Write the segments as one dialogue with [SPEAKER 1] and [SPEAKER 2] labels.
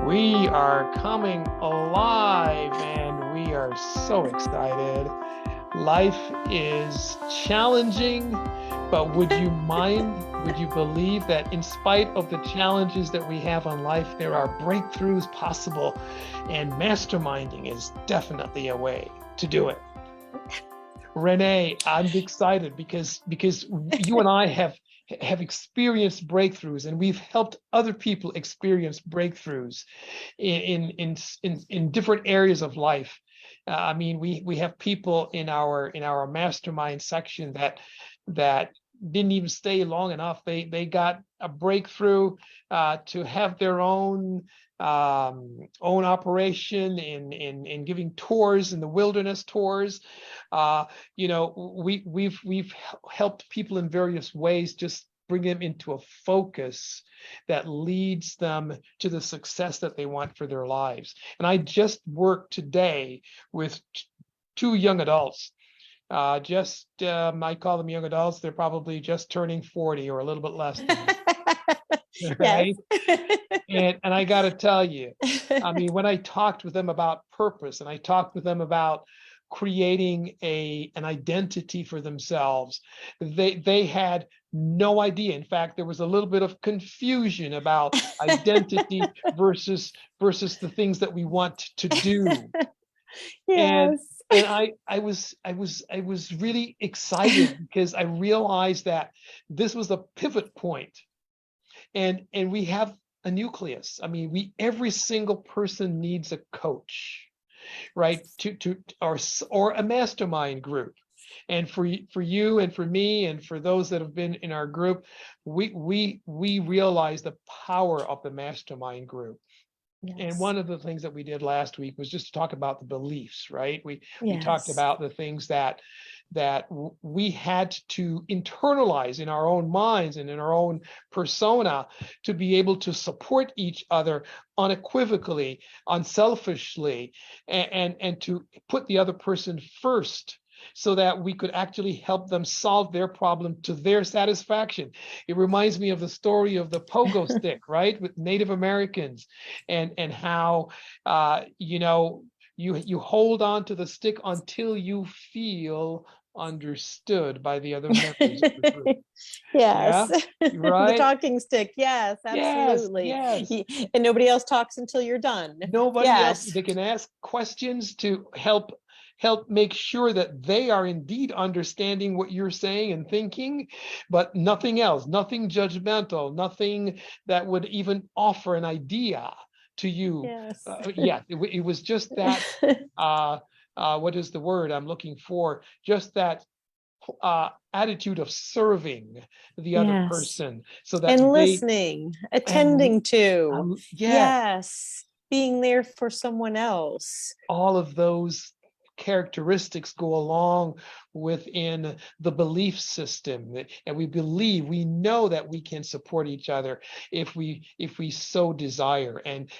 [SPEAKER 1] We are coming alive and we are so excited. Life is challenging, but would you believe that in spite of the challenges that we have on life, there are breakthroughs possible, and masterminding is definitely a way to do it. Renee, I'm excited because you and I have experienced breakthroughs, and we've helped other people experience breakthroughs in different areas of life. I mean, we have people in our mastermind section that didn't even stay long enough. They got a breakthrough to have their own operation in giving tours, in the wilderness tours. We've helped people in various ways, just bring them into a focus that leads them to the success that they want for their lives. And I just worked today with two young adults. I call them young adults. They're probably just turning 40 or a little bit less than that. Right? And I got to tell you, I mean, when I talked with them about purpose, and I talked with them about creating an identity for themselves, they had no idea. In fact, there was a little bit of confusion about identity versus the things that we want to do.
[SPEAKER 2] Yes.
[SPEAKER 1] And I was really excited because I realized that this was a pivot point. And we have a nucleus. I mean, every single person needs a coach, right? Or a mastermind group. And for you and for me and for those that have been in our group, we realize the power of the mastermind group. Yes. And one of the things that we did last week was just to talk about the beliefs, right? We talked about the things that we had to internalize in our own minds and in our own persona to be able to support each other unequivocally, unselfishly, and to put the other person first, so that we could actually help them solve their problem to their satisfaction. It reminds me of the story of the pogo stick, right, with Native Americans, and how you hold on to the stick until you feel understood by the other members of the group.
[SPEAKER 2] Yes.
[SPEAKER 1] Yeah? Right?
[SPEAKER 2] The talking stick. Yes, absolutely.
[SPEAKER 1] Yes.
[SPEAKER 2] And nobody else talks until you're done.
[SPEAKER 1] Nobody else. They can ask questions to help make sure that they are indeed understanding what you're saying and thinking, but nothing else, nothing judgmental, nothing that would even offer an idea to you.
[SPEAKER 2] Yes.
[SPEAKER 1] It was just that, what is the word I'm looking for? Just that attitude of serving the other person, so that
[SPEAKER 2] listening, attending to, yes, being there for someone else.
[SPEAKER 1] All of those characteristics go along within the belief system, and we know that we can support each other if we so desire. And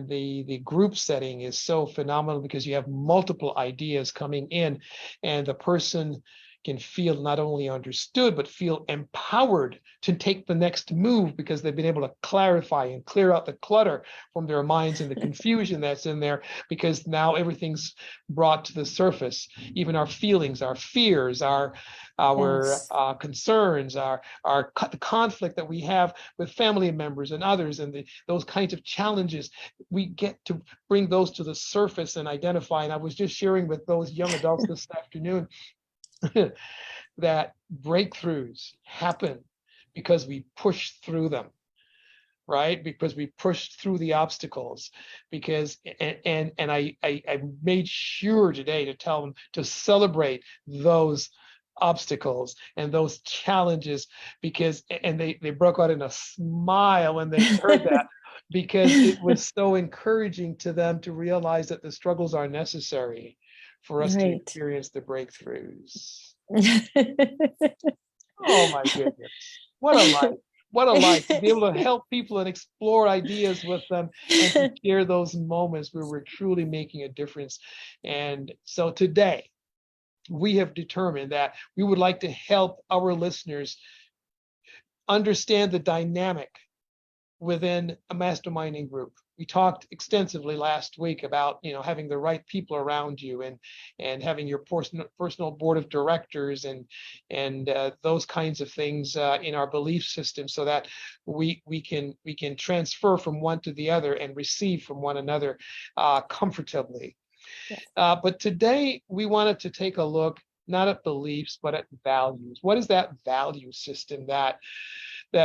[SPEAKER 1] the group setting is so phenomenal because you have multiple ideas coming in, and the person can feel not only understood, but feel empowered to take the next move, because they've been able to clarify and clear out the clutter from their minds and the confusion that's in there, because now everything's brought to the surface. Even our feelings, our fears, our concerns, the conflict that we have with family members and others, and those kinds of challenges, we get to bring those to the surface and identify. And I was just sharing with those young adults this afternoon that breakthroughs happen because we push through them, right? Because we pushed through the obstacles. Because and I made sure today to tell them to celebrate those obstacles and those challenges, because they broke out in a smile when they heard that, because it was so encouraging to them to realize that the struggles are necessary for us to experience the breakthroughs. Oh my goodness. What a life. What a life to be able to help people and explore ideas with them, and to share those moments where we're truly making a difference. And so today, we have determined that we would like to help our listeners understand the dynamic within a masterminding group. we talked extensively last week about, having the right people around you, and having your personal board of directors, and those kinds of things in our belief system, so that we can transfer from one to the other and receive from one another comfortably. Yeah. But today we wanted to take a look not at beliefs, but at values. What is that value system that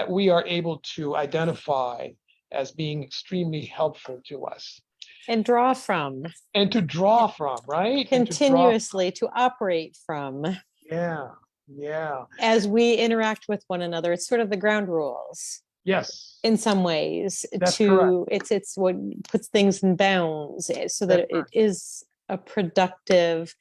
[SPEAKER 1] we are able to identify as being extremely helpful to us?
[SPEAKER 2] And draw from.
[SPEAKER 1] And to draw from, right?
[SPEAKER 2] Continuously to operate from.
[SPEAKER 1] Yeah, yeah.
[SPEAKER 2] As we interact with one another, it's sort of the ground rules.
[SPEAKER 1] Yes.
[SPEAKER 2] In some ways,
[SPEAKER 1] that's correct.
[SPEAKER 2] It's what puts things in bounds, so that it is a productive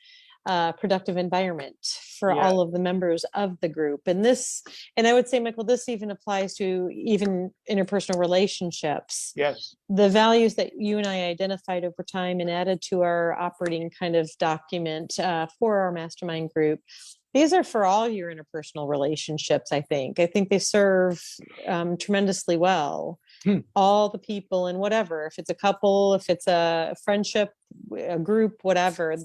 [SPEAKER 2] environment for all of the members of the group. And I would say, Michael, this even applies to even interpersonal relationships.
[SPEAKER 1] Yes.
[SPEAKER 2] The values that you and I identified over time and added to our operating kind of document for our mastermind group, these are for all your interpersonal relationships. I think they serve tremendously well. All the people and whatever, if it's a couple, if it's a friendship, a group, whatever,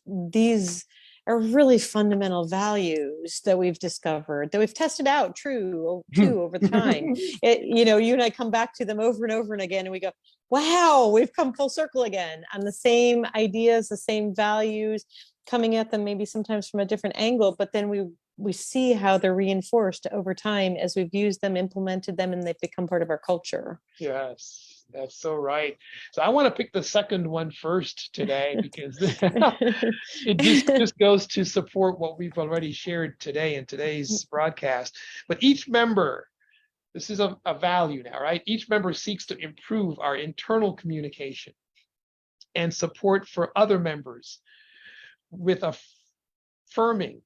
[SPEAKER 2] these are really fundamental values that we've discovered, that we've tested out too over time. You and I come back to them over and over and again, and we go, wow, we've come full circle again on the same ideas, the same values, coming at them maybe sometimes from a different angle, but then we see how they're reinforced over time as we've used them, implemented them, and they've become part of our culture.
[SPEAKER 1] Yes, that's so right. So I want to pick the second one first today, because it just goes to support what we've already shared today in today's broadcast. But each member, this is a value now, right? Each member seeks to improve our internal communication and support for other members with affirming,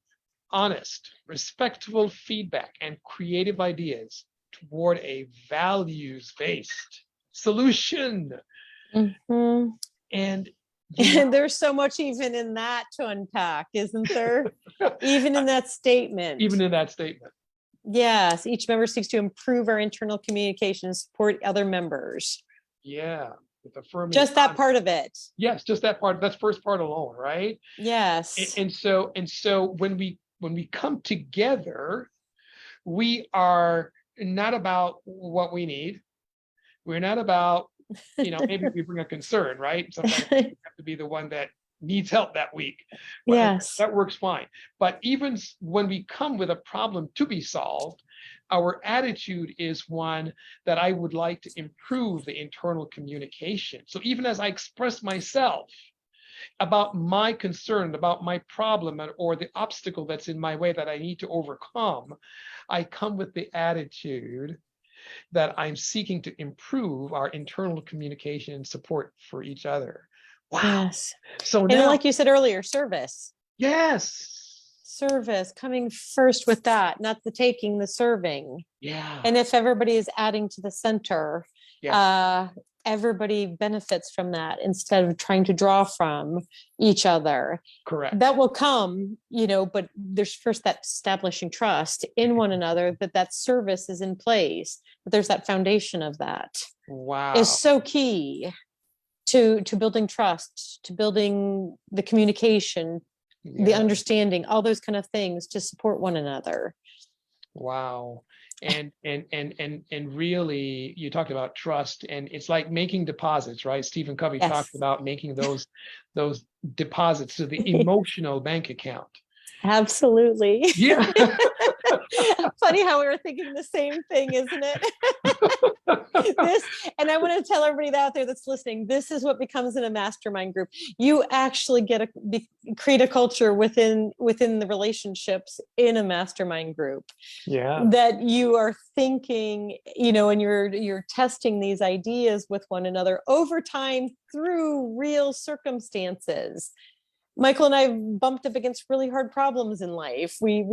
[SPEAKER 1] honest, respectful feedback and creative ideas toward a values-based solution.
[SPEAKER 2] Mm-hmm.
[SPEAKER 1] And
[SPEAKER 2] there's so much even in that to unpack, isn't there? Even in that statement. Yes, each member seeks to improve our internal communication and support other members.
[SPEAKER 1] Yeah. With affirming,
[SPEAKER 2] just that part of it.
[SPEAKER 1] Yes, just that part. That's first part alone, right?
[SPEAKER 2] Yes.
[SPEAKER 1] And so when we come together, we are not about what we need. We're not about, maybe we bring a concern, right? Sometimes we have to be the one that needs help that week. But
[SPEAKER 2] yes,
[SPEAKER 1] that works fine. But even when we come with a problem to be solved, our attitude is one that I would like to improve the internal communication. So even as I express myself about my concern, about my problem, or the obstacle that's in my way that I need to overcome, I come with the attitude that I'm seeking to improve our internal communication and support for each other. Wow.
[SPEAKER 2] Yes.
[SPEAKER 1] So
[SPEAKER 2] now, like you said earlier, service.
[SPEAKER 1] Yes.
[SPEAKER 2] Service, coming first with that, not the taking, the serving.
[SPEAKER 1] Yeah.
[SPEAKER 2] And if everybody is adding to the center,
[SPEAKER 1] yes.
[SPEAKER 2] Everybody benefits from that instead of trying to draw from each other.
[SPEAKER 1] Correct.
[SPEAKER 2] That will come, but there's first that establishing trust in one another, that service is in place, but there's that foundation of that.
[SPEAKER 1] Wow.
[SPEAKER 2] Is so key to building trust, to building the communication, the understanding, all those kind of things to support one another.
[SPEAKER 1] Wow. And really, you talked about trust, and it's like making deposits, right? Stephen Covey talked about making those deposits to the emotional bank account.
[SPEAKER 2] Absolutely.
[SPEAKER 1] Yeah.
[SPEAKER 2] Funny how we were thinking the same thing, isn't it? And I want to tell everybody out there that's listening, this is what becomes in a mastermind group. You actually create a culture within the relationships in a mastermind group.
[SPEAKER 1] Yeah.
[SPEAKER 2] That you are thinking, and you're testing these ideas with one another over time through real circumstances. Michael and I bumped up against really hard problems in life. We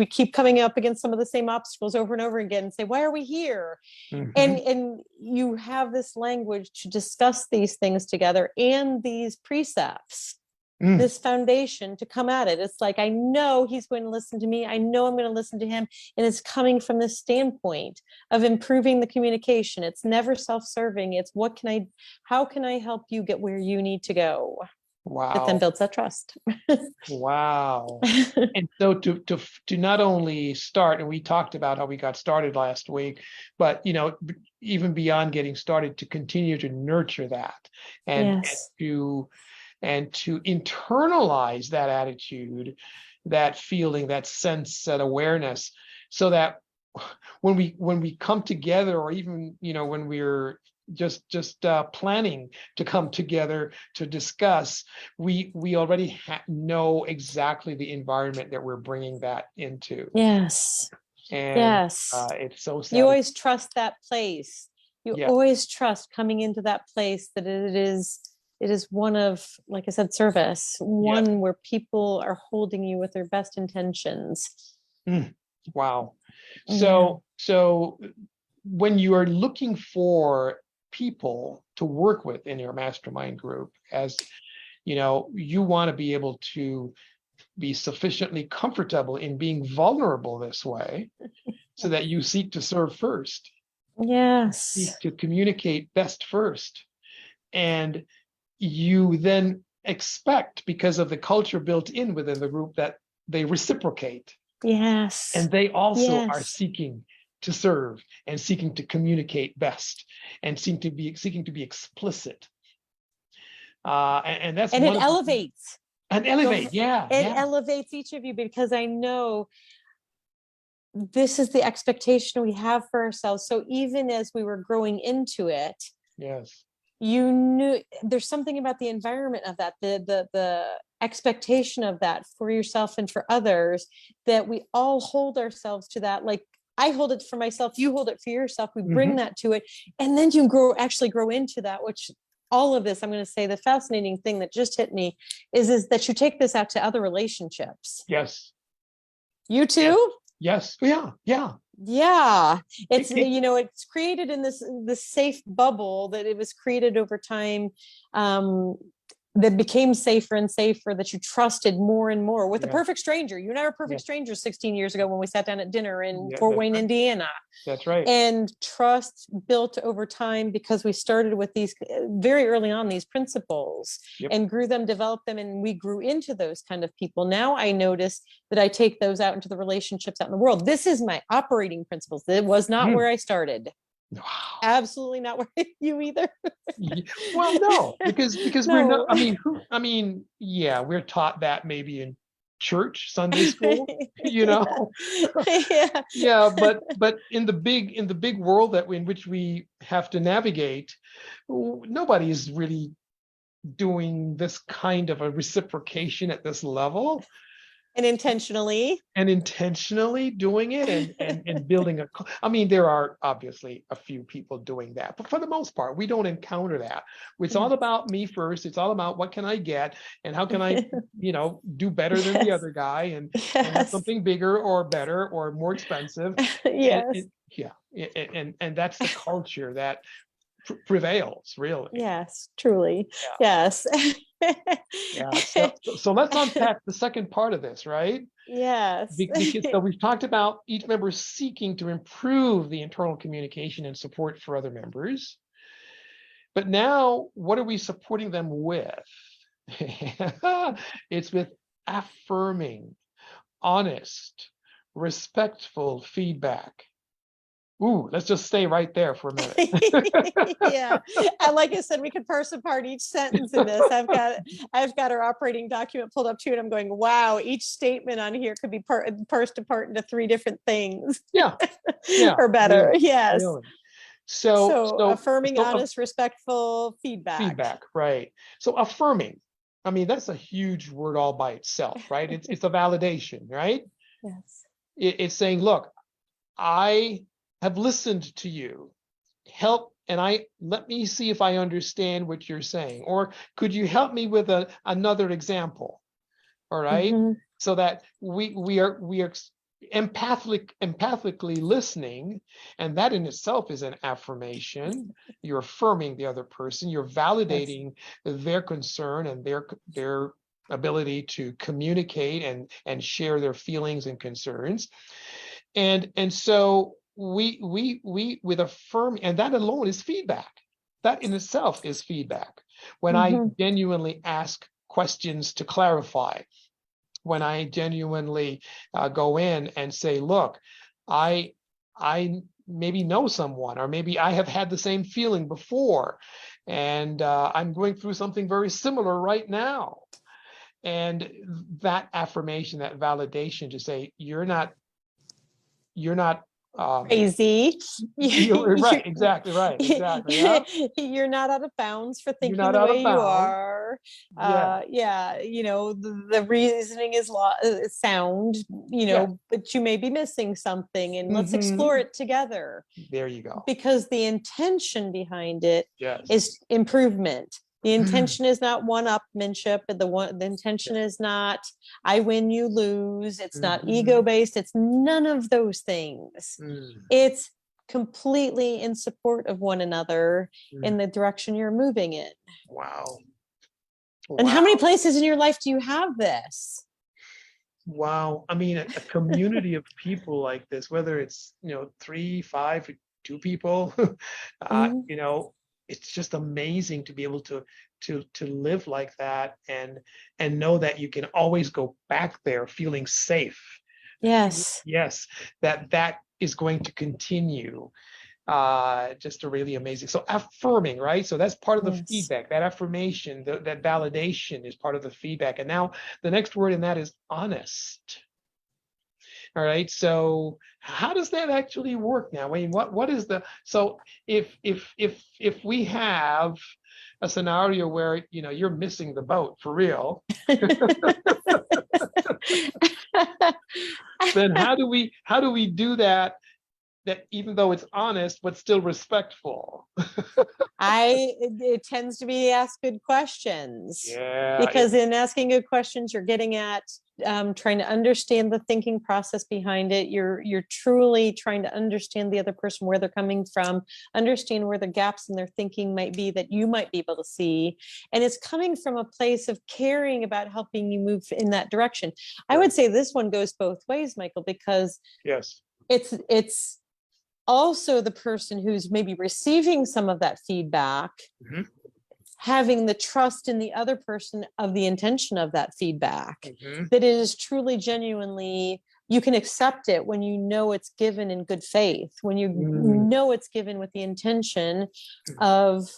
[SPEAKER 2] keep coming up against some of the same obstacles over and over again and say, why are we here? Mm-hmm. And you have this language to discuss these things together and these precepts
[SPEAKER 1] Mm.
[SPEAKER 2] this foundation to come at it. It's like, I know he's going to listen to me. I know I'm going to listen to him. And it's coming from this standpoint of improving the communication. It's never self-serving. It's how can I help you get where you need to go? That then
[SPEAKER 1] Wow.
[SPEAKER 2] builds that trust.
[SPEAKER 1] Wow. And so to not only start, and we talked about how we got started last week, but even beyond getting started, to continue to nurture that and
[SPEAKER 2] Yes.
[SPEAKER 1] to internalize that attitude, that feeling, that sense, that awareness, so that when we come together, or even when we're just planning to come together to discuss, we already know exactly the environment that we're bringing that into.
[SPEAKER 2] Yes.
[SPEAKER 1] And
[SPEAKER 2] Yes.
[SPEAKER 1] it's so
[SPEAKER 2] You
[SPEAKER 1] sad.
[SPEAKER 2] always trust that place. You
[SPEAKER 1] Yeah.
[SPEAKER 2] always trust coming into that place that it is one of, like I said, service,
[SPEAKER 1] Yes.
[SPEAKER 2] one where people are holding you with their best intentions.
[SPEAKER 1] Wow.
[SPEAKER 2] Yeah.
[SPEAKER 1] So when you are looking for people to work with in your mastermind group, as you want to be able to be sufficiently comfortable in being vulnerable this way, so that you seek to serve first,
[SPEAKER 2] Yes.
[SPEAKER 1] seek to communicate best first, and you then expect, because of the culture built in within the group, that they reciprocate,
[SPEAKER 2] Yes.
[SPEAKER 1] and they also are
[SPEAKER 2] Yes.
[SPEAKER 1] seeking to serve and seeking to communicate best and seeking to be explicit. And that's
[SPEAKER 2] And it
[SPEAKER 1] one of
[SPEAKER 2] elevates.
[SPEAKER 1] and elevate. Yeah,
[SPEAKER 2] It
[SPEAKER 1] yeah,
[SPEAKER 2] elevates each of you, because I know this is the expectation we have for ourselves. So even as we were growing into it,
[SPEAKER 1] yes.
[SPEAKER 2] you knew there's something about the environment of that, the expectation of that for yourself and for others, that we all hold ourselves to that. Like, I hold it for myself, you hold it for yourself, we bring that to it, and then you actually grow into that. Which, all of this, I'm going to say, the fascinating thing that just hit me is that you take this out to other relationships.
[SPEAKER 1] Yes.
[SPEAKER 2] You too?
[SPEAKER 1] Yes. Yeah. Yeah.
[SPEAKER 2] Yeah, it's
[SPEAKER 1] It-
[SPEAKER 2] it's created in this safe bubble, that it was created over time, that became safer and safer, that you trusted more and more with a
[SPEAKER 1] yeah.
[SPEAKER 2] perfect stranger. You and I were
[SPEAKER 1] Yeah.
[SPEAKER 2] perfect strangers 16 years ago when we sat down at dinner in
[SPEAKER 1] Yeah.
[SPEAKER 2] Fort
[SPEAKER 1] That's
[SPEAKER 2] Wayne,
[SPEAKER 1] right.
[SPEAKER 2] Indiana.
[SPEAKER 1] That's right.
[SPEAKER 2] And trust built over time, because we started with these very early on, these principles,
[SPEAKER 1] Yep.
[SPEAKER 2] and grew them, developed them, and we grew into those kind of people. Now I notice that I take those out into the relationships out in the world. This is my operating principles. It was not where I started.
[SPEAKER 1] Wow.
[SPEAKER 2] Absolutely not where you either.
[SPEAKER 1] Well, no, because we're not.
[SPEAKER 2] No.
[SPEAKER 1] Yeah, we're taught that maybe in church, Sunday school, you know.
[SPEAKER 2] Yeah.
[SPEAKER 1] Yeah, but in the big world in which we have to navigate, nobody is really doing this kind of a reciprocation at this level,
[SPEAKER 2] And intentionally.
[SPEAKER 1] and intentionally doing it, and building there are obviously a few people doing that, but for the most part we don't encounter that. It's all about me first. It's all about what can I get, and how can I do better than the
[SPEAKER 2] Yes.
[SPEAKER 1] other guy, and have
[SPEAKER 2] Yes.
[SPEAKER 1] something bigger or better or more expensive.
[SPEAKER 2] Yes.
[SPEAKER 1] And that's the culture that prevails, really.
[SPEAKER 2] Yes, truly.
[SPEAKER 1] Yeah.
[SPEAKER 2] Yes.
[SPEAKER 1] Yeah. So let's unpack the second part of this, right?
[SPEAKER 2] Yes.
[SPEAKER 1] Because so we've talked about each member seeking to improve the internal communication and support for other members. But now, what are we supporting them with? It's with affirming, honest, respectful feedback. Ooh, let's just stay right there for a minute.
[SPEAKER 2] Yeah. And like I said, we could parse apart each sentence in this. I've got our operating document pulled up too, and I'm going, wow, each statement on here could be parsed apart into 3 different things.
[SPEAKER 1] Yeah. Yeah.
[SPEAKER 2] Or better.
[SPEAKER 1] Really,
[SPEAKER 2] Yes.
[SPEAKER 1] really.
[SPEAKER 2] So
[SPEAKER 1] So
[SPEAKER 2] affirming, honest, respectful
[SPEAKER 1] feedback, right? So affirming, that's a huge word all by itself, right? It's a validation, right?
[SPEAKER 2] Yes.
[SPEAKER 1] It's saying, look, I have listened to you. Let me see if I understand what you're saying. Or could you help me with another example? All right.
[SPEAKER 2] Mm-hmm.
[SPEAKER 1] So that we are empathically listening, and that in itself is an affirmation. You're affirming the other person. You're validating their concern and their ability to communicate and share their feelings and concerns. And so we with affirm, and that alone is feedback. That in itself is feedback. When I
[SPEAKER 2] Mm-hmm.
[SPEAKER 1] genuinely ask questions to clarify, when I genuinely go in and say, look, I maybe know someone, or maybe I have had the same feeling before, and I'm going through something very similar right now. And that affirmation, that validation to say, you're not
[SPEAKER 2] Crazy.
[SPEAKER 1] you're right, exactly right, exactly. Yeah,
[SPEAKER 2] You're not out of bounds for
[SPEAKER 1] you're
[SPEAKER 2] thinking
[SPEAKER 1] not
[SPEAKER 2] the
[SPEAKER 1] out
[SPEAKER 2] way
[SPEAKER 1] of
[SPEAKER 2] you
[SPEAKER 1] bounds.
[SPEAKER 2] are.
[SPEAKER 1] Yeah,
[SPEAKER 2] Yeah, the reasoning is sound,
[SPEAKER 1] yeah.
[SPEAKER 2] but you may be missing something, and let's explore
[SPEAKER 1] Hmm.
[SPEAKER 2] it together,
[SPEAKER 1] There you go.
[SPEAKER 2] because the intention behind it
[SPEAKER 1] Yes.
[SPEAKER 2] is improvement. The intention is not one-upmanship. The intention is not I win, you lose. It's not
[SPEAKER 1] Mhm.
[SPEAKER 2] ego-based. It's none of those things.
[SPEAKER 1] Mm.
[SPEAKER 2] It's completely in support of one another
[SPEAKER 1] Mm.
[SPEAKER 2] in the direction you're moving in.
[SPEAKER 1] Wow.
[SPEAKER 2] And how many
[SPEAKER 1] Wow.
[SPEAKER 2] places in your life do you have this?
[SPEAKER 1] Wow. I mean, a community of people like this, whether it's, 3, 5, 2 people,
[SPEAKER 2] Mhm.
[SPEAKER 1] it's just amazing to be able to live like that, and know that you can always go back there feeling safe.
[SPEAKER 2] Yes.
[SPEAKER 1] Yes, that is going to continue. Just a really amazing. So affirming, right? So that's part of the
[SPEAKER 2] Yes.
[SPEAKER 1] feedback. That affirmation, that validation is part of the feedback. And now the next word in that is honest. All right. So how does that actually work now? I mean, what is the so if we have a scenario where you're missing the boat for real, then how do we do that even though it's honest but still respectful?
[SPEAKER 2] It tends to be ask good questions,
[SPEAKER 1] Yeah,
[SPEAKER 2] because in asking good questions, you're getting at trying to understand the thinking process behind it. You're truly trying to understand the other person, where they're coming from, understand where the gaps in their thinking might be that you might be able to see, and it's coming from a place of caring about helping you move in that direction. I
[SPEAKER 1] right.
[SPEAKER 2] would say this one goes both ways, Michael, because
[SPEAKER 1] Yes.
[SPEAKER 2] it's also the person who's maybe receiving some of that feedback
[SPEAKER 1] Hmm.
[SPEAKER 2] having the trust in the other person of the intention of that feedback,
[SPEAKER 1] Hmm.
[SPEAKER 2] that it is truly genuinely, you can accept it when you know it's given in good faith, when you
[SPEAKER 1] Mm.
[SPEAKER 2] know it's given with the intention of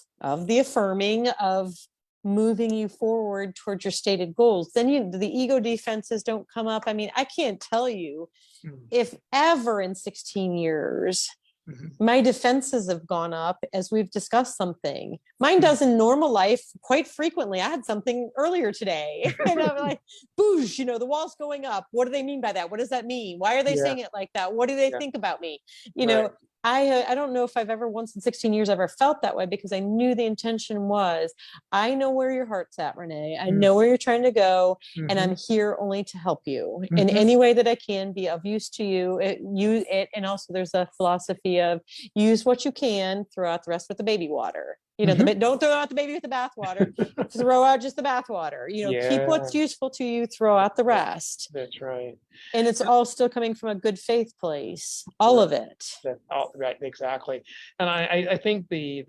[SPEAKER 2] the affirming, of moving you forward towards your stated goals. Then the ego defenses don't come up. I mean, I can't tell you
[SPEAKER 1] Mm.
[SPEAKER 2] if ever in 16 years
[SPEAKER 1] Mhm.
[SPEAKER 2] my defenses have gone up as we've discussed something. Mine
[SPEAKER 1] Mm.
[SPEAKER 2] does in normal life quite frequently. I had something earlier today, and I'm like, boosh, the wall's going up. What do they mean by that? What does that mean? Why are they
[SPEAKER 1] Yeah,
[SPEAKER 2] saying it like that? What do they
[SPEAKER 1] yeah,
[SPEAKER 2] think about me? You
[SPEAKER 1] right.
[SPEAKER 2] know, I don't know if I've ever once in 16 years ever felt that way, because I knew the intention was, I know where your heart's at, Renee. I
[SPEAKER 1] Mm.
[SPEAKER 2] know where you're trying to go, and I'm
[SPEAKER 1] Mhm.
[SPEAKER 2] here only to help you in
[SPEAKER 1] Mhm.
[SPEAKER 2] any way that I can, be of use to you. And also there's a philosophy of use what you can, throw out the rest with the baby water.
[SPEAKER 1] Mhm.
[SPEAKER 2] Don't throw out the baby with the bathwater. Throw out just the bathwater. Keep
[SPEAKER 1] Yeah,
[SPEAKER 2] what's useful to you, throw out the rest.
[SPEAKER 1] that's right.
[SPEAKER 2] And it's all still coming from a good faith place, all
[SPEAKER 1] Right.
[SPEAKER 2] of it.
[SPEAKER 1] That's all right, exactly. And I think the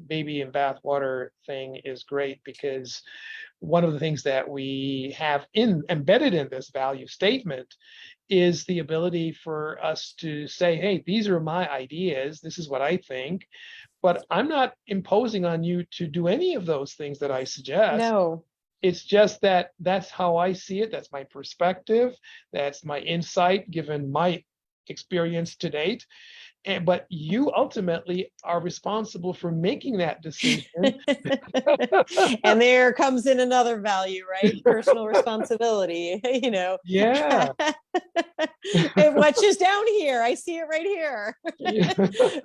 [SPEAKER 1] baby and bathwater thing is great, because one of the things that we have embedded in this value statement is the ability for us to say, hey, these are my ideas, this is what I think, but I'm not imposing on you to do any of those things that I suggest.
[SPEAKER 2] No.
[SPEAKER 1] It's just that that's how I see it. That's my perspective. That's my insight given my experience to date. But you ultimately are responsible for making that decision.
[SPEAKER 2] And there comes in another value, right? Personal responsibility.
[SPEAKER 1] Yeah.
[SPEAKER 2] And what's just down here? I see it right here.
[SPEAKER 1] Yeah.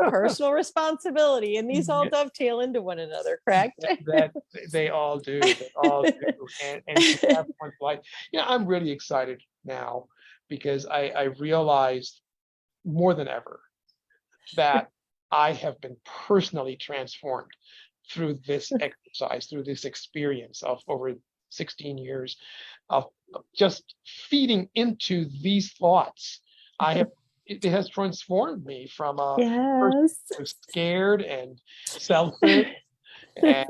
[SPEAKER 2] Personal responsibility. And these all dovetail into one another, correct?
[SPEAKER 1] That they all do. They all do. And to have one's life. I'm really excited now, because I realized more than ever that I have been personally transformed through this exercise, through this experience of over 16 years of just feeding into these thoughts. It has transformed me from a person
[SPEAKER 2] Yes.
[SPEAKER 1] who was scared and selfish and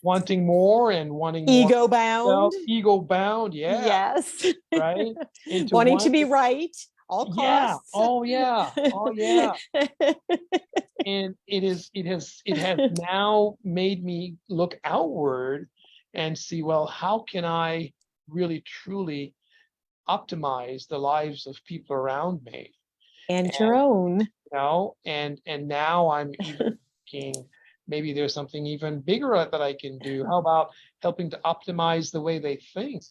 [SPEAKER 1] wanting more and wanting more.
[SPEAKER 2] Ego bound.
[SPEAKER 1] Ego bound, yeah,
[SPEAKER 2] Yes.
[SPEAKER 1] right. Into
[SPEAKER 2] Wanting to
[SPEAKER 1] one,
[SPEAKER 2] be right, all
[SPEAKER 1] yeah,
[SPEAKER 2] costs.
[SPEAKER 1] oh yeah, oh yeah. And it has now made me look outward and see, well, how can I really truly optimize the lives of people around me?
[SPEAKER 2] And your
[SPEAKER 1] And
[SPEAKER 2] own.
[SPEAKER 1] and now I'm even thinking maybe there's something even bigger that I can do. How about helping to optimize the way they think?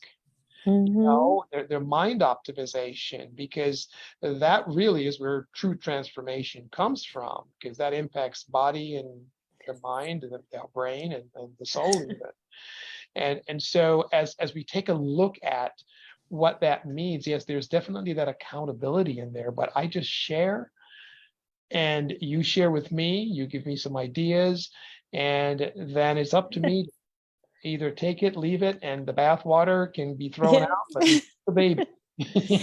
[SPEAKER 2] Mhm.
[SPEAKER 1] Their mind optimization, because that really is where true transformation comes from, because that impacts body and the mind and the brain and the soul even. And so as we take a look at what that means, yes, there's definitely that accountability in there, but I just share and you share with me, you give me some ideas, and then it's up to me to either take it, leave it, and the bathwater can be thrown
[SPEAKER 2] Yeah.
[SPEAKER 1] out, but you keep the baby.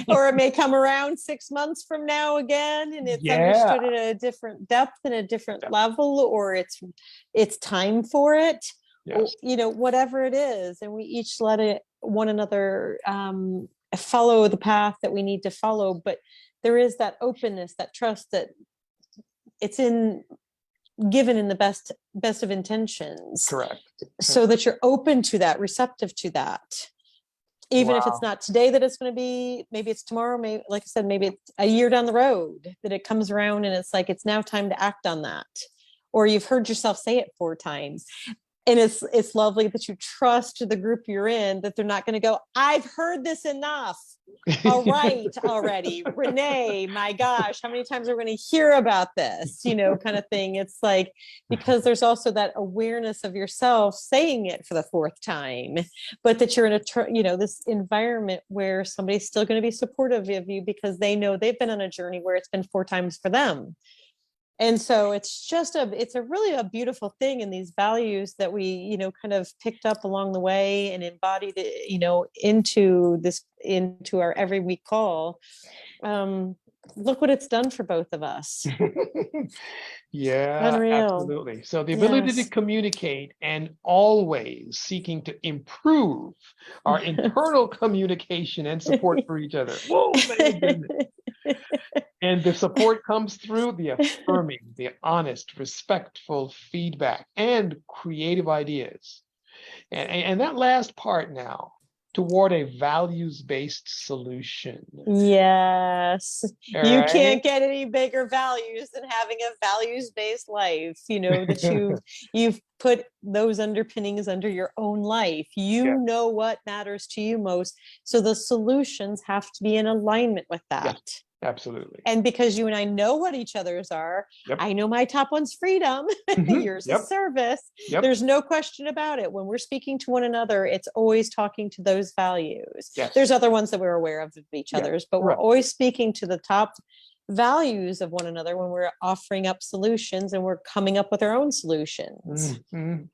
[SPEAKER 2] Or it may come around 6 months from now again, and it's
[SPEAKER 1] Yeah.
[SPEAKER 2] understood at a different depth and a different level, or it's time for it.
[SPEAKER 1] Yes.
[SPEAKER 2] Whatever it is, and we each let it one another follow the path that we need to follow. But there is that openness, that trust, that it's given in the best of intentions,
[SPEAKER 1] Correct.
[SPEAKER 2] so that you're open to that, receptive to that. Even if it's
[SPEAKER 1] Wow.
[SPEAKER 2] not today that it's going to be, maybe it's tomorrow, maybe, like I said, maybe it's a year down the road that it comes around and it's like, it's now time to act on that. Or you've heard yourself say it 4 times. And it's lovely that you trust the group you're in, that they're not going to go, I've heard this enough. All right, already. Renee, my gosh, how many times are we going to hear about this? Kind of thing. It's like, because there's also that awareness of yourself saying it for the 4th time, but that you're in this environment where somebody's still going to be supportive of you because they know they've been on a journey where it's been 4 times for them. And so it's a really a beautiful thing. And these values that we, kind of picked up along the way and embodied, into our every week call. Look what it's done for both of us.
[SPEAKER 1] Yeah,
[SPEAKER 2] Unreal.
[SPEAKER 1] absolutely. So the ability to
[SPEAKER 2] Yes.
[SPEAKER 1] communicate and always seeking to improve our internal communication and support for each other. Whoa, my goodness. And the support comes through the affirming, the honest, respectful feedback and creative ideas. And that last part now, toward a values-based solution.
[SPEAKER 2] Yes.
[SPEAKER 1] All
[SPEAKER 2] You
[SPEAKER 1] right.
[SPEAKER 2] can't get any bigger values than having a values-based life, that you've put those underpinnings under your own life.
[SPEAKER 1] Yeah.
[SPEAKER 2] Know what matters to you most. So the solutions have to be in alignment with that.
[SPEAKER 1] Yes, absolutely.
[SPEAKER 2] And because you and I know what each other's are,
[SPEAKER 1] Yep.
[SPEAKER 2] I know my top one's freedom, yours is service.
[SPEAKER 1] Yep.
[SPEAKER 2] There's no question about it. When we're speaking to one another, it's always talking to those values.
[SPEAKER 1] Yes.
[SPEAKER 2] There's other ones that we're aware of each other's, but we're always speaking to the top values of one another when we're offering up solutions and we're coming up with our own solutions. And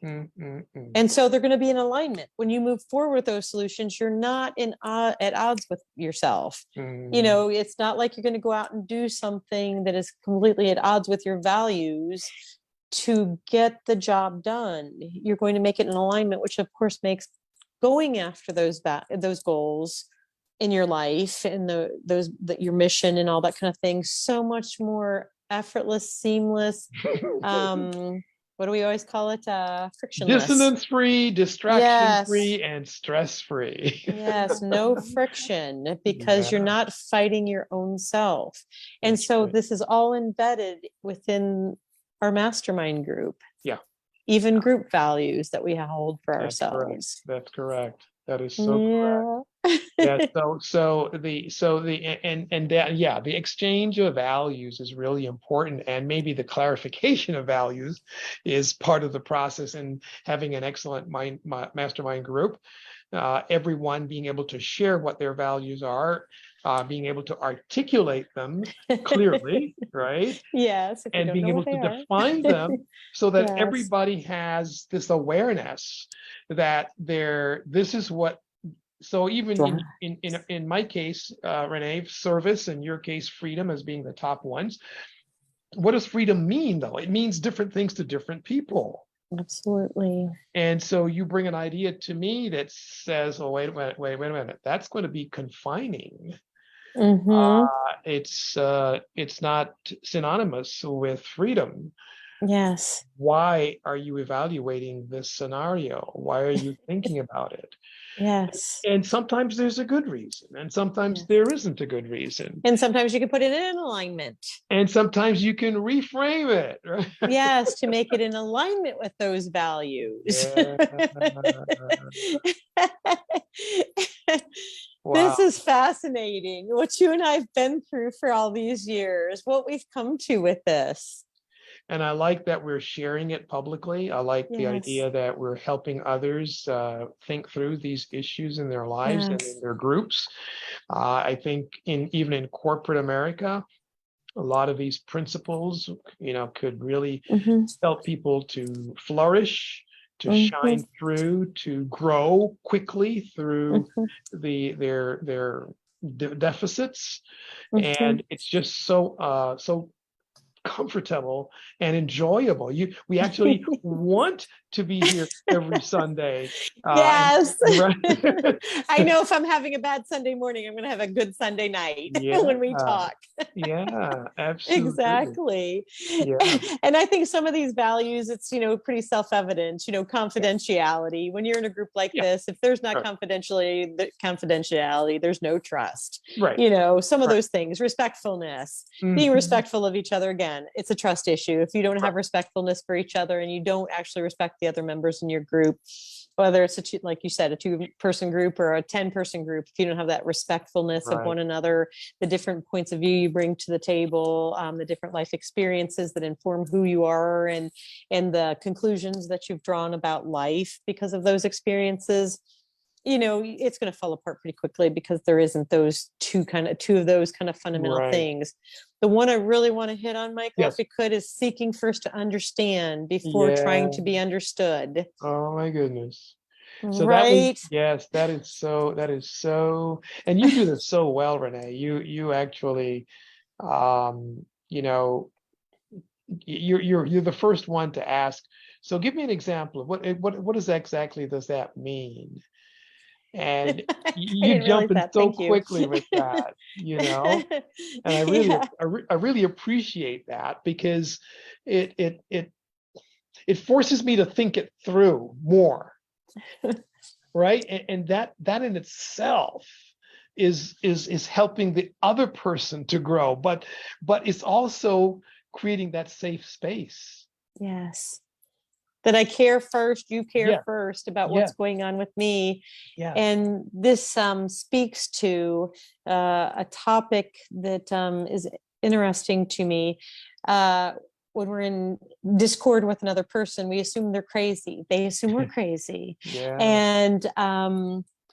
[SPEAKER 2] so they're going to be in alignment. When you move forward with those solutions, you're not at odds with yourself. It's not like you're going to go out and do something that is completely at odds with your values to get the job done. You're going to make it in alignment, which of course makes going after those goals in your life and your mission and all that kind of thing so much more effortless, seamless. What do we always call it? Frictionless.
[SPEAKER 1] Dissonance-free, distraction-free, and stress-free.
[SPEAKER 2] Yes, no friction, because you're not fighting your own self. And so this is all embedded within our mastermind group.
[SPEAKER 1] Yeah.
[SPEAKER 2] Even group values that we hold for ourselves.
[SPEAKER 1] Correct. That's correct. That is so correct. Yeah. The exchange of values is really important, and maybe the clarification of values is part of the process in having an excellent mastermind group. everyone being able to share what their values are, being able to articulate them clearly, right?
[SPEAKER 2] Yes, if you
[SPEAKER 1] And
[SPEAKER 2] don't
[SPEAKER 1] being
[SPEAKER 2] know
[SPEAKER 1] able
[SPEAKER 2] what
[SPEAKER 1] to
[SPEAKER 2] they are.
[SPEAKER 1] define them so that
[SPEAKER 2] Yes.
[SPEAKER 1] everybody has this awareness that this is what. So even
[SPEAKER 2] Drive.
[SPEAKER 1] in my case, Renee, service, in your case, freedom as being the top ones. What does freedom mean, though? It means different things to different people.
[SPEAKER 2] Absolutely.
[SPEAKER 1] And so you bring an idea to me that says, oh, wait a minute, wait a minute, that's going to be confining.
[SPEAKER 2] Mm-hmm.
[SPEAKER 1] It's not synonymous with freedom.
[SPEAKER 2] Yes.
[SPEAKER 1] Why are you evaluating this scenario? Why are you thinking about it?
[SPEAKER 2] Yes.
[SPEAKER 1] And sometimes there's a good reason, and sometimes
[SPEAKER 2] Yes.
[SPEAKER 1] there isn't a good reason.
[SPEAKER 2] And sometimes you can put it in alignment.
[SPEAKER 1] And sometimes you can reframe it, right?
[SPEAKER 2] Yes, to make it in alignment with those values.
[SPEAKER 1] Yeah. Wow.
[SPEAKER 2] This is fascinating. What you and I have been through for all these years, what we've come to with this.
[SPEAKER 1] And I like that we're sharing it publicly. I like the
[SPEAKER 2] Yes.
[SPEAKER 1] idea that we're helping others think through these issues in their lives and in
[SPEAKER 2] Yes.
[SPEAKER 1] their groups. I think even in corporate America, a lot of these principles, could really
[SPEAKER 2] Mm-hmm.
[SPEAKER 1] help people to flourish, to
[SPEAKER 2] Mm-hmm.
[SPEAKER 1] shine through, to grow quickly through
[SPEAKER 2] Mm-hmm.
[SPEAKER 1] their deficits.
[SPEAKER 2] Mm-hmm.
[SPEAKER 1] And it's just so comfortable and enjoyable. We actually want to be here every Sunday.
[SPEAKER 2] Yes.
[SPEAKER 1] Right.
[SPEAKER 2] I know if I'm having a bad Sunday morning, I'm going to have a good Sunday night
[SPEAKER 1] Yeah.
[SPEAKER 2] when we talk.
[SPEAKER 1] Yeah, absolutely.
[SPEAKER 2] Exactly.
[SPEAKER 1] Yeah.
[SPEAKER 2] And I think some of these values, it's, pretty self-evident, confidentiality. When you're in a group like
[SPEAKER 1] Yeah.
[SPEAKER 2] this, if there's not
[SPEAKER 1] Right.
[SPEAKER 2] confidentiality, there's no trust.
[SPEAKER 1] Right.
[SPEAKER 2] Some of
[SPEAKER 1] Right.
[SPEAKER 2] those things, respectfulness,
[SPEAKER 1] Mhm.
[SPEAKER 2] being respectful of each other. Again, it's a trust issue. If you don't have
[SPEAKER 1] Right.
[SPEAKER 2] respectfulness for each other and you don't actually respect the other members in your group, whether it's like you said, a 2-person group or a 10-person group, if you don't have that respectfulness of
[SPEAKER 1] Right.
[SPEAKER 2] one another, the different points of view you bring to the table, the different life experiences that inform who you are, and the conclusions that you've drawn about life because of those experiences, it's going to fall apart pretty quickly because there isn't those two of those kind of fundamental
[SPEAKER 1] Right.
[SPEAKER 2] things. The one I really want to hit on, Michael,
[SPEAKER 1] Yes.
[SPEAKER 2] if we could, is seeking first to understand before trying to be
[SPEAKER 1] Yeah.
[SPEAKER 2] understood.
[SPEAKER 1] Oh my goodness. So
[SPEAKER 2] Right.
[SPEAKER 1] that is so, and you do this so well, Renee. You actually, you're the first one to ask. So give me an example of what exactly does that mean? And
[SPEAKER 2] I
[SPEAKER 1] you
[SPEAKER 2] didn't realize
[SPEAKER 1] jump in
[SPEAKER 2] that.
[SPEAKER 1] so
[SPEAKER 2] Thank you.
[SPEAKER 1] quickly with that, and I really,
[SPEAKER 2] Yeah.
[SPEAKER 1] I really appreciate that, because it forces me to think it through more, right? And that in itself is helping the other person to grow, but it's also creating that safe space.
[SPEAKER 2] Yes. That I care first, you care
[SPEAKER 1] Yeah.
[SPEAKER 2] first about
[SPEAKER 1] Yeah.
[SPEAKER 2] what's going on with me.
[SPEAKER 1] Yeah.
[SPEAKER 2] And this speaks to a topic that is interesting to me. When we're in discord with another person, we assume they're crazy. They assume we're crazy.
[SPEAKER 1] Yeah.
[SPEAKER 2] And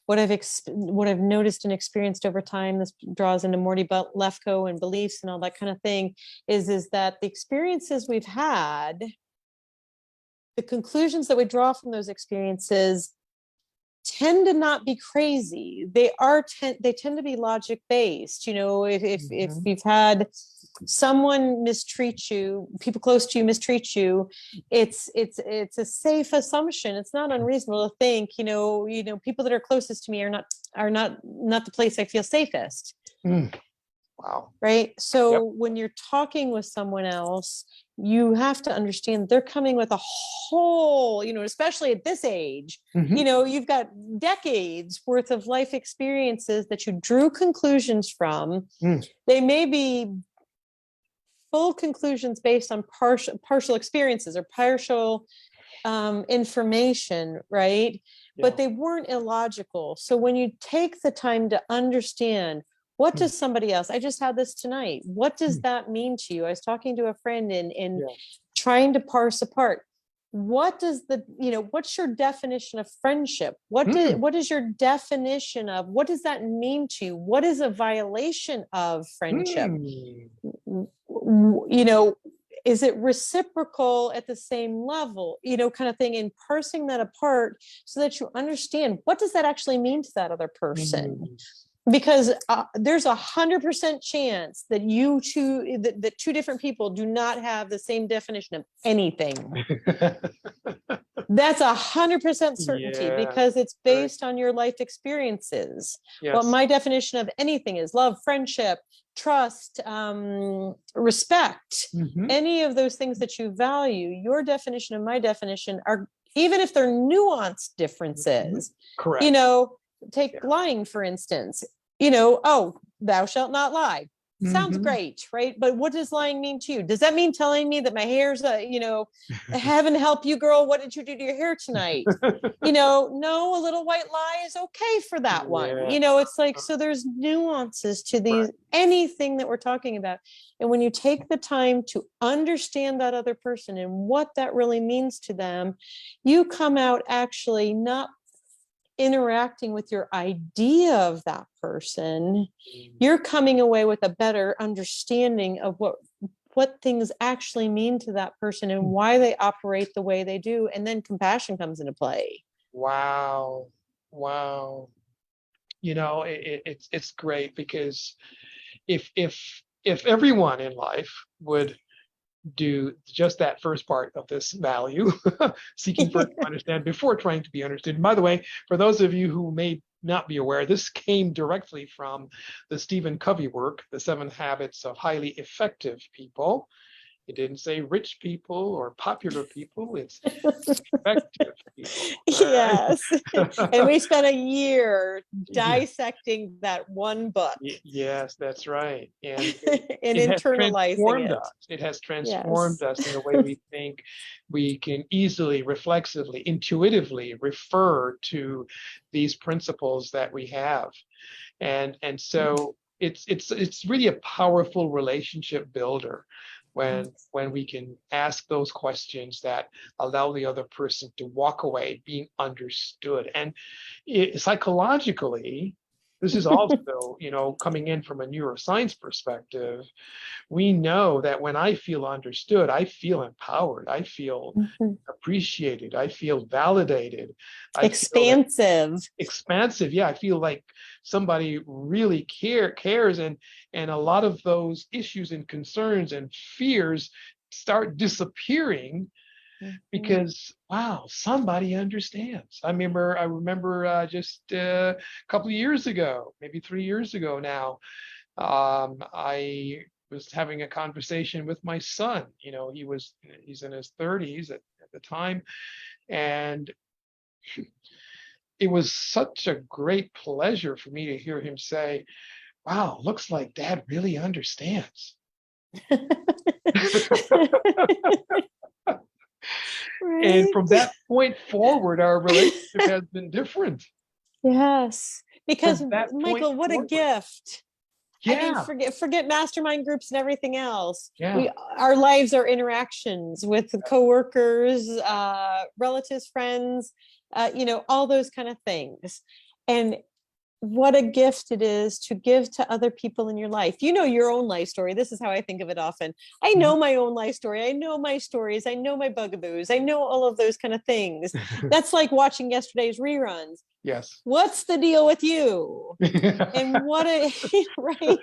[SPEAKER 2] what I've noticed and experienced over time, this draws into Morty Lefko and beliefs and all that kind of thing, is that the experiences we've had, the conclusions that we draw from those experiences tend to not be crazy. They tend to be logic based. If you've had someone mistreat you, people close to you mistreat you, it's a safe assumption. It's not unreasonable to think, people that are closest to me are not the place I feel safest.
[SPEAKER 1] Wow.
[SPEAKER 2] Right. So when you're talking with someone else, you have to understand they're coming with a whole, especially at this age, you've got decades worth of life experiences that you drew conclusions from. They may be full conclusions based on partial experiences or partial information, right? But they weren't illogical. So when you take the time to understand, what does somebody else, I just had this tonight, what does that mean to you? I was talking to a friend and trying to parse apart what does what's your definition of friendship? What is your definition of, what does that mean to you? What is a violation of friendship? Is it reciprocal at the same level, kind of thing, and parsing that apart so that you understand, what does that actually mean to that other person? Because there's 100% chance that that two different people do not have the same definition of anything. That's 100% certainty, because it's based on your life experiences. Yes. What my definition of anything is: love, friendship, trust, respect, any of those things that you value. Your definition and my definition are, even if they're nuanced differences. Correct. Take lying, for instance. Oh, thou shalt not lie. Sounds great, right? But what does lying mean to you? Does that mean telling me that my hair's, heaven help you, girl, what did you do to your hair tonight? No, a little white lie is okay for that one. It's like, so there's nuances to these, anything that we're talking about. And when you take the time to understand that other person and what that really means to them, you come out actually not interacting with your idea of that person. You're coming away with a better understanding of what things actually mean to that person and why they operate the way they do. And then compassion comes into play.
[SPEAKER 1] Wow. It's great, because if everyone in life would do just that first part of this value, seeking first to understand before trying to be understood. And by the way, for those of you who may not be aware, this came directly from the Stephen Covey work, The 7 Habits of Highly Effective People. It didn't say rich people or popular people. It's effective people. Right?
[SPEAKER 2] Yes. And we spent a year dissecting that one book.
[SPEAKER 1] Yes, that's right. And
[SPEAKER 2] internalizing it.
[SPEAKER 1] It has transformed us in the way we think. We can easily, reflexively, intuitively refer to these principles that we have. And so it's really a powerful relationship builder when we can ask those questions that allow the other person to walk away being understood. And psychologically, this is also, coming in from a neuroscience perspective, we know that when I feel understood, I feel empowered, I feel appreciated, I feel validated.
[SPEAKER 2] Expansive.
[SPEAKER 1] Yeah, I feel like somebody really cares, and a lot of those issues and concerns and fears start disappearing because, wow, somebody understands. I remember just a couple of years ago, maybe 3 years ago now, I was having a conversation with my son. He's in his 30s at the time, and it was such a great pleasure for me to hear him say, wow, looks like Dad really understands. Right. And from that point forward, our relationship has been different.
[SPEAKER 2] Yes, because Michael, what a gift. Yeah. I mean, forget mastermind groups and everything else. Yeah. Our lives are interactions with coworkers, relatives, friends, all those kind of things. And what a gift it is to give to other people in your life. Your own life story. This is how I think of it often. I know my own life story. I know my stories. I know my bugaboos. I know all of those kind of things. That's like watching yesterday's reruns. Yes. What's the deal with you? And right?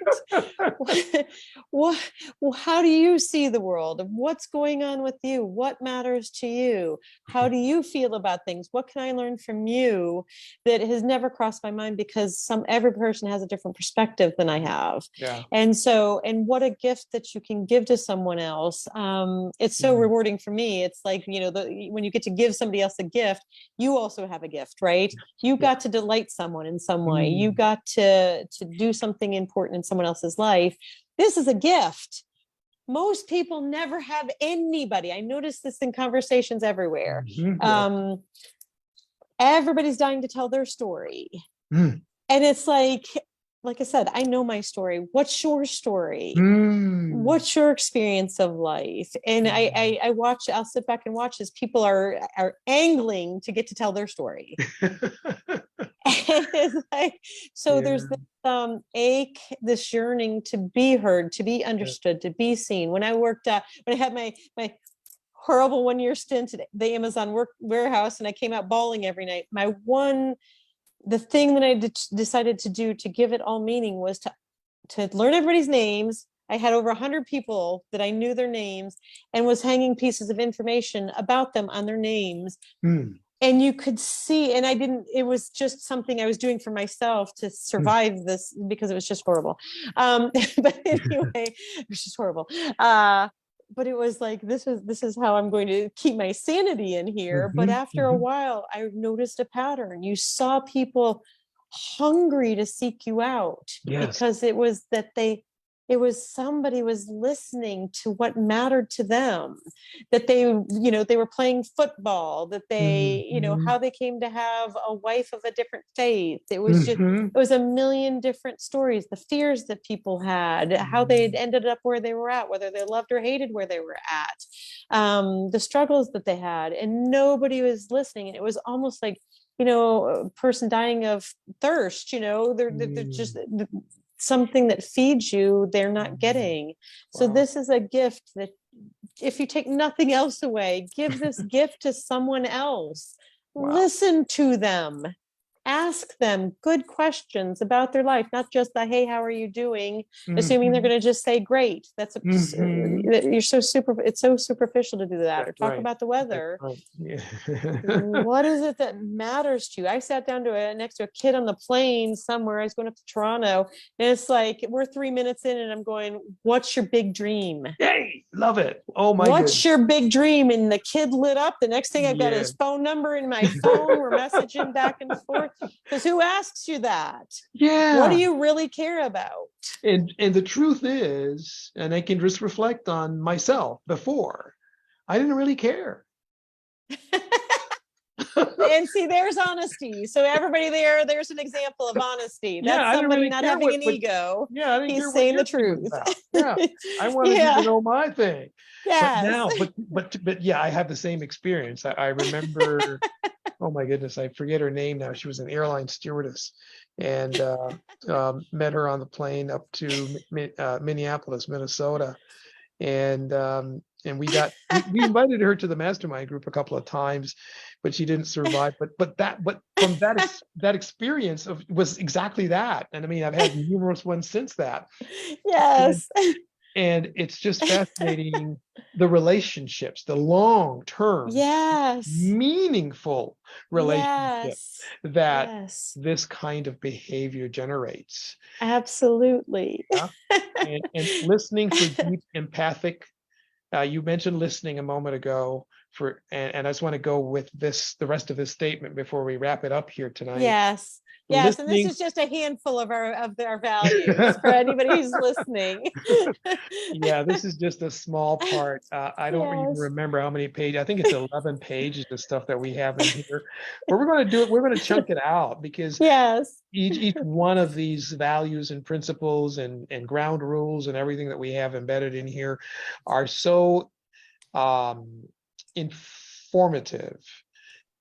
[SPEAKER 2] How do you see the world? What's going on with you? What matters to you? How do you feel about things? What can I learn from you that has never crossed my mind, because every person has a different perspective than I have. Yeah. And what a gift that you can give to someone else. It's so rewarding for me. It's like, when you get to give somebody else a gift, you also have a gift, right? You got to delight someone in some way. You got to do something important in someone else's life. This is a gift. Most people never have anybody. I notice this in conversations everywhere. Everybody's dying to tell their story. And it's like, like I said, I know my story. What's your story?
[SPEAKER 1] Mm.
[SPEAKER 2] What's your experience of life? And I watch, I'll sit back and watch as people are angling to get to tell their story. And it's like, so there's this ache, this yearning to be heard, to be understood, to be seen. When I worked when I had my horrible 1 year stint at the Amazon warehouse, and I came out bawling every night, the thing that I decided to do to give it all meaning was to learn everybody's names. I had over 100 people that I knew their names, and was hanging pieces of information about them on their names.
[SPEAKER 1] Mm.
[SPEAKER 2] And you could see, and it was just something I was doing for myself to survive this, because it was just horrible. But anyway, it was just horrible. But it was like, this is how I'm going to keep my sanity in here. But after a while, I noticed a pattern. You saw people hungry to seek you out,
[SPEAKER 1] Yes.
[SPEAKER 2] because it was somebody was listening to what mattered to them, that they were playing football, that they how they came to have a wife of a different faith. It was just, it was a million different stories, the fears that people had, how they had ended up where they were at, whether they loved or hated where they were at, the struggles that they had, and nobody was listening. And it was almost like, a person dying of thirst, they're just something that feeds you, they're not getting. So this is a gift that, if you take nothing else away, give this gift to someone else. Listen to them, ask them good questions about their life, not just the, hey, how are you doing, assuming they're going to just say great. That's you're so it's so superficial to do that. Or talk about the weather. What is it that matters to you? I sat down next to a kid on the plane somewhere. I was going up to Toronto, and it's like, we're 3 minutes in, and I'm going, what's your big dream?
[SPEAKER 1] Yay, love it. Oh my
[SPEAKER 2] What's
[SPEAKER 1] goodness.
[SPEAKER 2] your big dream? And the kid lit up. The next thing I've got his phone number in my phone. We're messaging back and forth. Because who asks you that?
[SPEAKER 1] Yeah.
[SPEAKER 2] What do you really care about?
[SPEAKER 1] And the truth is, and I can just reflect on myself before, I didn't really care.
[SPEAKER 2] And see, there's honesty. So everybody there's an example of honesty. That's somebody really not having an ego.
[SPEAKER 1] Yeah, I didn't
[SPEAKER 2] He's saying the truth.
[SPEAKER 1] Yeah, I wanted you to know my thing.
[SPEAKER 2] Yes.
[SPEAKER 1] But yeah, I have the same experience. I remember, oh my goodness, I forget her name now. She was an airline stewardess, and met her on the plane up to Minneapolis, Minnesota, and we invited her to the mastermind group a couple of times, but she didn't survive. But from that experience was exactly that. And I mean, I've had numerous ones since that.
[SPEAKER 2] Yes.
[SPEAKER 1] And it's just fascinating, the relationships, the long-term, meaningful relationships that this kind of behavior generates.
[SPEAKER 2] Absolutely.
[SPEAKER 1] And listening for deep empathic. You mentioned listening a moment ago, and I just want to go with the rest of this statement before we wrap it up here tonight.
[SPEAKER 2] Yes. Yes, and this is just a handful of our values for anybody who's listening.
[SPEAKER 1] Yeah, this is just a small part. I don't even remember how many pages. I think it's 11 pages of stuff that we have in here. But we're going to do it. We're going to chunk it out, because each one of these values and principles and ground rules and everything that we have embedded in here are so informative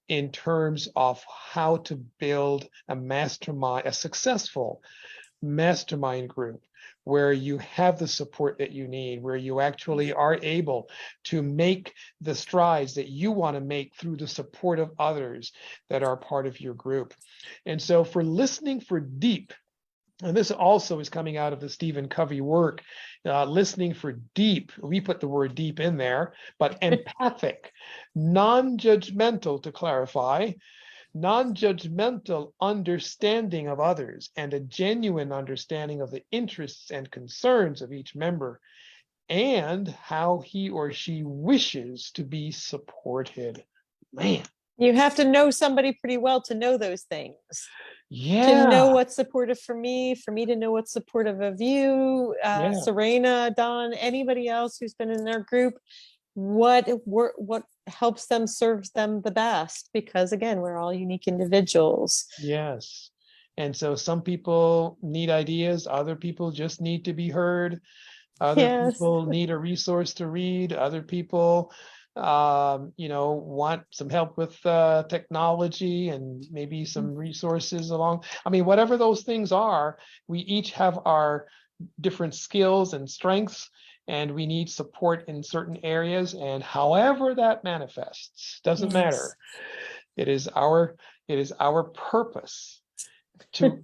[SPEAKER 1] in terms of how to build a successful mastermind group, where you have the support that you need, where you actually are able to make the strides that you want to make through the support of others that are part of your group. And so for listening for deep, and this also is coming out of the Stephen Covey work, listening for deep, we put the word deep in there, but empathic, non-judgmental, to clarify, non-judgmental understanding of others, and a genuine understanding of the interests and concerns of each member, and how he or she wishes to be supported. Man.
[SPEAKER 2] You have to know somebody pretty well to know those things.
[SPEAKER 1] Yeah.
[SPEAKER 2] To know what's supportive for me to know what's supportive of you, Serena, Don, anybody else who's been in their group, what helps them, serves them the best, because again, we're all unique individuals.
[SPEAKER 1] Yes. And so some people need ideas, other people just need to be heard. Other
[SPEAKER 2] Yes.
[SPEAKER 1] people need a resource to read. Other people, want some help with technology and maybe some resources along. I mean, whatever those things are, we each have our different skills and strengths, and we need support in certain areas. And however that manifests, doesn't matter. It is our purpose to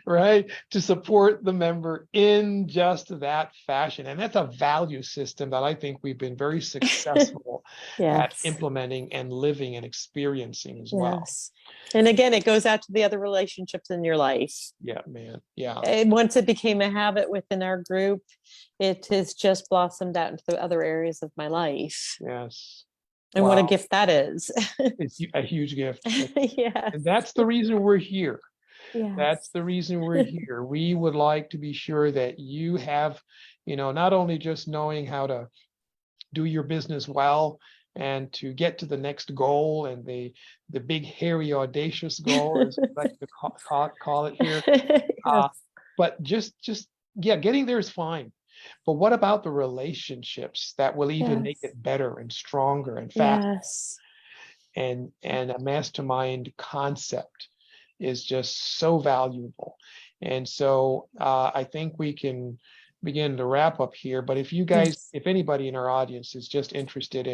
[SPEAKER 1] right, to support the member in just that fashion. And that's a value system that I think we've been very successful at
[SPEAKER 2] Yes.
[SPEAKER 1] implementing and living and experiencing as well.
[SPEAKER 2] Yes. And again, it goes out to the other relationships in your life.
[SPEAKER 1] Yeah, man. Yeah.
[SPEAKER 2] And once it became a habit within our group, it has just blossomed out into the other areas of my life.
[SPEAKER 1] Yes.
[SPEAKER 2] And what a
[SPEAKER 1] Wow.
[SPEAKER 2] gift that is.
[SPEAKER 1] It's a huge gift.
[SPEAKER 2] Yeah.
[SPEAKER 1] And that's the reason we're here.
[SPEAKER 2] Yes.
[SPEAKER 1] That's the reason we're here. We would like to be sure that you have, not only just knowing how to do your business well and to get to the next goal, and the big, hairy, audacious goal, as we like to call it here.
[SPEAKER 2] Yes.
[SPEAKER 1] But just getting there is fine. But what about the relationships that will even make
[SPEAKER 2] Yes.
[SPEAKER 1] it better and stronger and faster?
[SPEAKER 2] Yes.
[SPEAKER 1] And a mastermind concept is just so valuable. And so I think we can begin to wrap up here. But if you guys,
[SPEAKER 2] Yes.
[SPEAKER 1] if anybody in our audience is just interested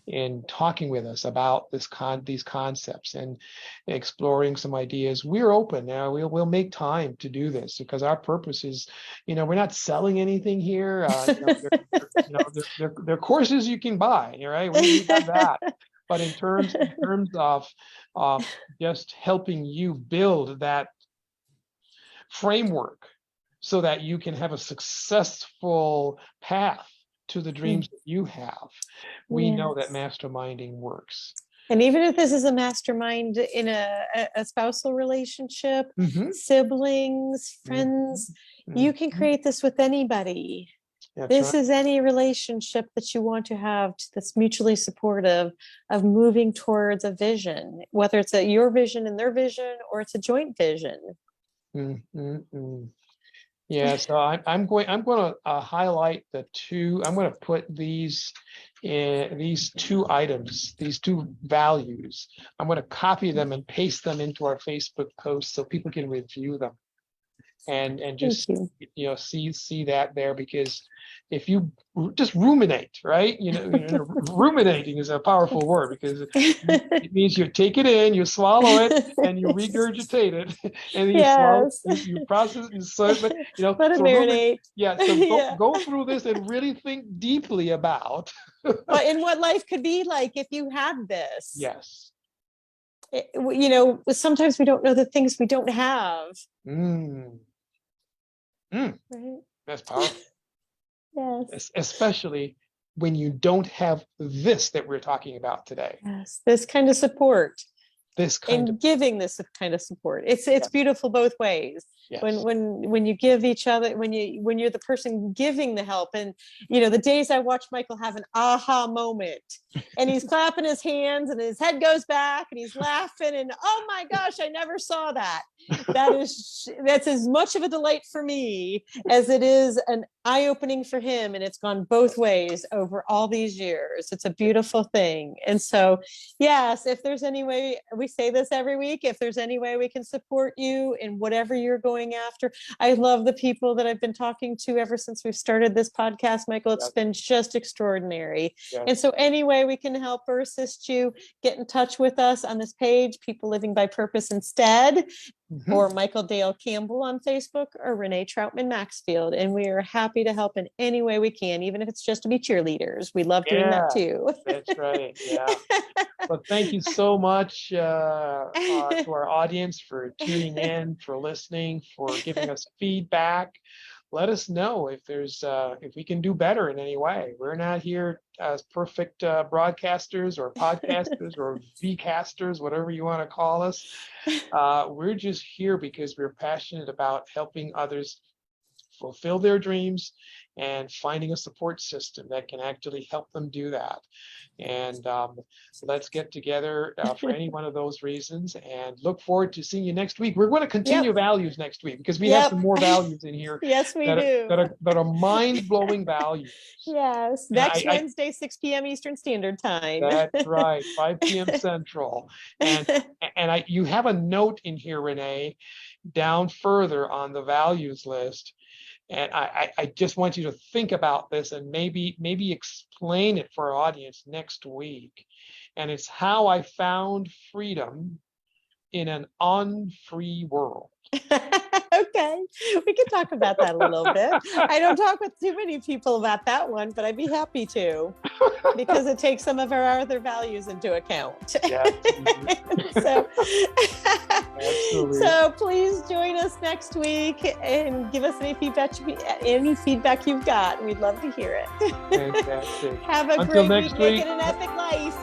[SPEAKER 1] in talking with us about these concepts and exploring some ideas, we're open now. We'll make time to do this, because our purpose is, we're not selling anything here. They're courses you can buy, right? We have that. But in terms of just helping you build that framework so that you can have a successful path to the dreams that you have, we know that masterminding works.
[SPEAKER 2] And even if this is a mastermind in a spousal relationship, siblings, friends, you can create this with anybody. This is any relationship that you want to have that's mutually supportive of moving towards a vision, whether it's your vision and their vision, or it's a joint vision.
[SPEAKER 1] Yeah, so I'm going to highlight the two. I'm going to put these two items, these two values. I'm going to copy them and paste them into our Facebook post so people can review them and just see that there. Because if you just ruminate, right? Ruminating is a powerful word, because it means you take it in, you swallow it, and you regurgitate it, and then you swallow it, you process it, let it
[SPEAKER 2] marinate.
[SPEAKER 1] So go through this and really think deeply about
[SPEAKER 2] and what life could be like if you had this.
[SPEAKER 1] Yes.
[SPEAKER 2] Sometimes we don't know the things we don't have.
[SPEAKER 1] Right? That's powerful.
[SPEAKER 2] Yes.
[SPEAKER 1] Especially when you don't have this that we're talking about today.
[SPEAKER 2] Yes, this kind of support.
[SPEAKER 1] Giving
[SPEAKER 2] this kind of support. It's beautiful both ways. Yes. When you give each other, when you're the person giving the help. And the days I watch Michael have an aha moment, and he's clapping his hands and his head goes back and he's laughing, and oh my gosh, I never saw that. That's as much of a delight for me as it is an eye-opening for him, and it's gone both ways over all these years. It's a beautiful thing. And so yes, if there's any way, we say this every week, if there's any way we can support you in whatever you're going after. I love the people that I've been talking to ever since we've started this podcast, Michael. It's been just extraordinary. And so any way we can help or assist you, get in touch with us on this page, People Living by Purpose Instead, or Michael Dale Campbell on Facebook, or Renee Troutman Maxfield. And we are happy to help in any way we can, even if it's just to be cheerleaders. We love doing that too.
[SPEAKER 1] That's right. Yeah. Well, thank you so much to our audience for tuning in, for listening, for giving us feedback. Let us know if we can do better in any way. We're not here as perfect broadcasters or podcasters or vcasters, whatever you want to call us. We're just here because we're passionate about helping others fulfill their dreams, and finding a support system that can actually help them do that. And so let's get together for any one of those reasons, and look forward to seeing you next week. We're going to continue values next week, because we have some more values in here.
[SPEAKER 2] Yes, we
[SPEAKER 1] that
[SPEAKER 2] do.
[SPEAKER 1] that are mind-blowing values.
[SPEAKER 2] Yes, next Wednesday, 6 p.m. Eastern Standard Time.
[SPEAKER 1] That's right, 5 p.m. Central. And you have a note in here, Renee, down further on the values list. And I just want you to think about this and maybe explain it for our audience next week. And it's how I found freedom in an unfree world.
[SPEAKER 2] Okay, we can talk about that a little bit. I don't talk with too many people about that one, but I'd be happy to, because it takes some of our other values into account.
[SPEAKER 1] Yeah,
[SPEAKER 2] so,
[SPEAKER 1] absolutely.
[SPEAKER 2] So please join us next week and give us any feedback you've got. We'd love to hear it.
[SPEAKER 1] Fantastic.
[SPEAKER 2] Have a
[SPEAKER 1] Until
[SPEAKER 2] great
[SPEAKER 1] next
[SPEAKER 2] week,
[SPEAKER 1] week.
[SPEAKER 2] making an epic life.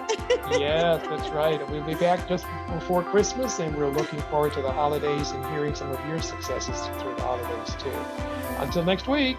[SPEAKER 1] Yes, that's right. We'll be back just before Christmas, and we're looking forward to the holidays and hearing some of your successes through the holidays too. Until next week.